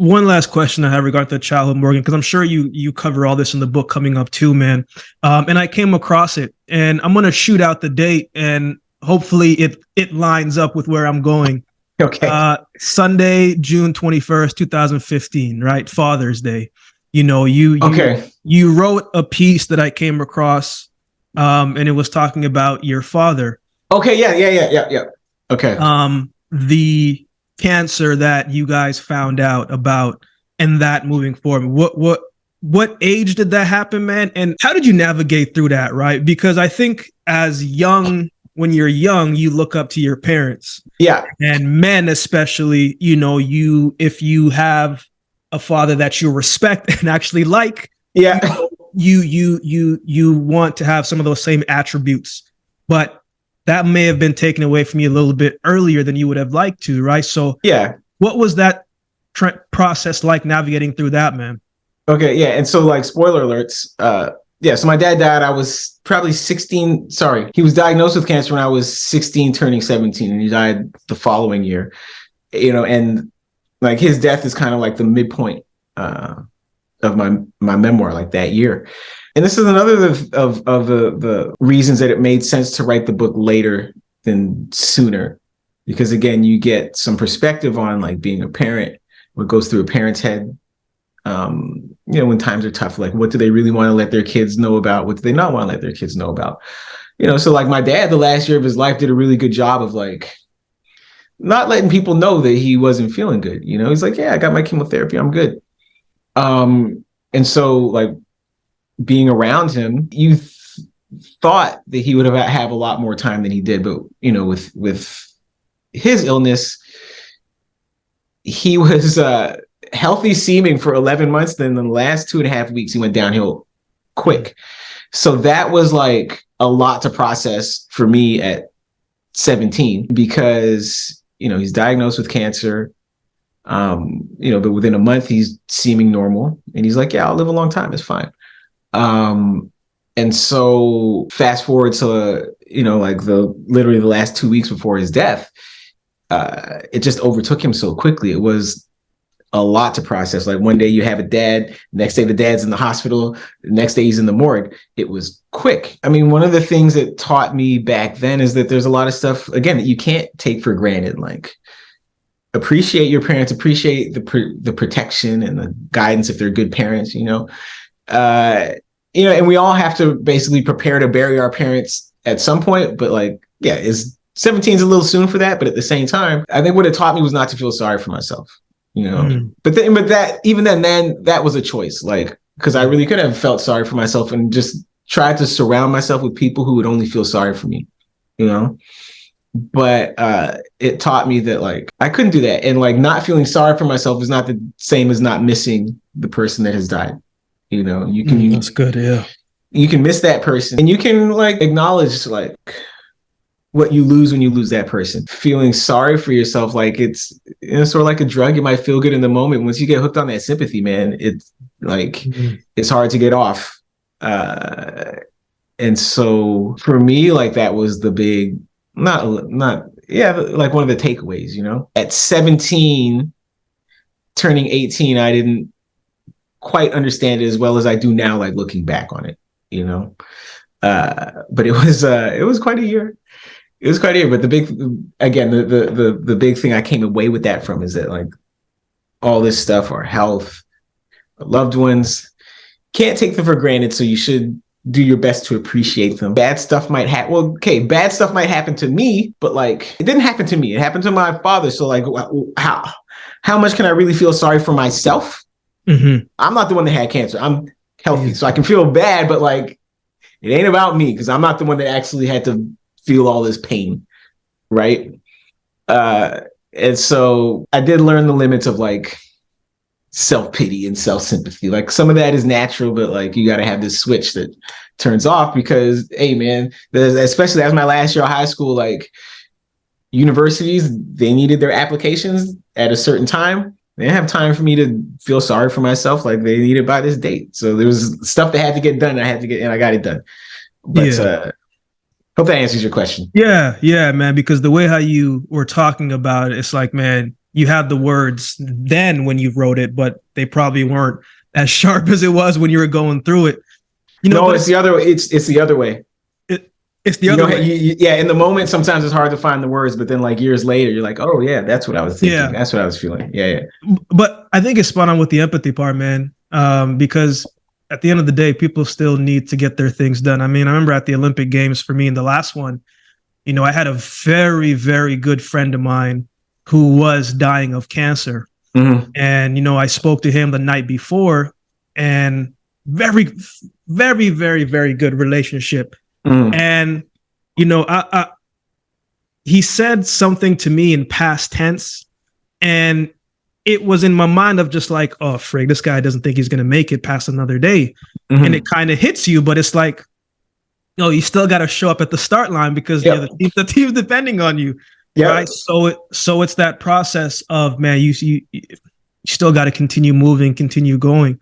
one last question I have regarding the childhood, Morgan, because I'm sure you cover all this in the book coming up too, man. And I came across it, and I'm gonna shoot out the date, and hopefully it lines up with where I'm going. Okay. Sunday, June 21st, 2015, right? Father's Day. Okay. You wrote a piece that I came across, and it was talking about your father. Okay. Yeah. Okay. The cancer that you guys found out about, and that moving forward. What age did that happen, man? And how did you navigate through that, right? Because I think when you're young, you look up to your parents. Yeah. And men especially, if you have a father that you respect and actually like, yeah, you want to have some of those same attributes. But that may have been taken away from you a little bit earlier than you would have liked to, right? So yeah. What was that process like navigating through that, man? Okay, yeah. And so like spoiler alerts, so my dad died. I was probably 16. Sorry. He was diagnosed with cancer when I was 16, turning 17, and he died the following year. And like his death is kind of like the midpoint of my memoir, like that year. And this is another of the reasons that it made sense to write the book later than sooner. Because again, you get some perspective on like being a parent, what goes through a parent's head. When times are tough, like what do they really want to let their kids know about? What do they not want to let their kids know about? So like my dad, the last year of his life, did a really good job of like not letting people know that he wasn't feeling good. He's like, yeah, I got my chemotherapy, I'm good. And so like being around him, you thought that he would have a lot more time than he did, but with his illness, he was healthy seeming for 11 months. Then the last 2.5 weeks, he went downhill quick. So that was like a lot to process for me at 17, because, he's diagnosed with cancer. But within a month, he's seeming normal. And he's like, yeah, I'll live a long time. It's fine. And so fast forward to, like literally the last 2 weeks before his death, it just overtook him so quickly. It was a lot to process. Like one day you have a dad, next day the dad's in the hospital, the next day he's in the morgue. It was quick. I mean, one of the things that taught me back then is that there's a lot of stuff, again, that you can't take for granted. Like appreciate your parents, appreciate the protection and the guidance if they're good parents, and we all have to basically prepare to bury our parents at some point. But like, yeah, 17 is a little soon for that. But at the same time, I think what it taught me was not to feel sorry for myself. But then that was a choice, like, because I really could have felt sorry for myself and just tried to surround myself with people who would only feel sorry for me, but it taught me that like I couldn't do that, and like not feeling sorry for myself is not the same as not missing the person that has died. You can that's good. Yeah, you can miss that person, and you can like acknowledge like what you lose when you lose that person. Feeling sorry for yourself, like it's sort of like a drug. You might feel good in the moment. Once you get hooked on that sympathy, man, it's like it's hard to get off. And so for me, like that was the big, like one of the takeaways. At 17, turning 18, I didn't quite understand it as well as I do now, like looking back on it. But it was quite a year. It was quite a year, but the big thing I came away with that from is that like all this stuff, our health, our loved ones, can't take them for granted. So you should do your best to appreciate them. Bad stuff might happen. Well, okay, bad stuff might happen to me, but like it didn't happen to me. It happened to my father. So like, how much can I really feel sorry for myself? Mm-hmm. I'm not the one that had cancer. I'm healthy, so I can feel bad, but like it ain't about me because I'm not the one that actually had to feel all this pain, right? And so I did learn the limits of like self-pity and self-sympathy. Like some of that is natural, but like you got to have this switch that turns off because, hey man, especially as my last year of high school, like universities, they needed their applications at a certain time. They didn't have time for me to feel sorry for myself. Like they needed by this date. So there was stuff that had to get done. And I got it done. But hope that answers your question. Yeah, man. Because the way how you were talking about it, it's like, man, you had the words then when you wrote it, but they probably weren't as sharp as it was when you were going through it. No, it's the other way. It's the other way. It's the other way. Yeah, in the moment, sometimes it's hard to find the words, but then like years later, you're like, oh yeah, that's what I was thinking. Yeah. That's what I was feeling. Yeah. But I think it's spot on with the empathy part, man. Because at the end of the day, people still need to get their things done. I mean, I remember at the Olympic Games for me in the last one, I had a very, very good friend of mine who was dying of cancer. Mm-hmm. And, I spoke to him the night before, and very, very, very, very good relationship. Mm. And, he said something to me in past tense, and it was in my mind of just like, oh, frig, this guy doesn't think he's going to make it past another day. Mm-hmm. And it kind of hits you, but it's like, no, you still got to show up at the start line because the team's depending on you. Yep. Right. So it's that process of, man, you still got to continue moving, continue going.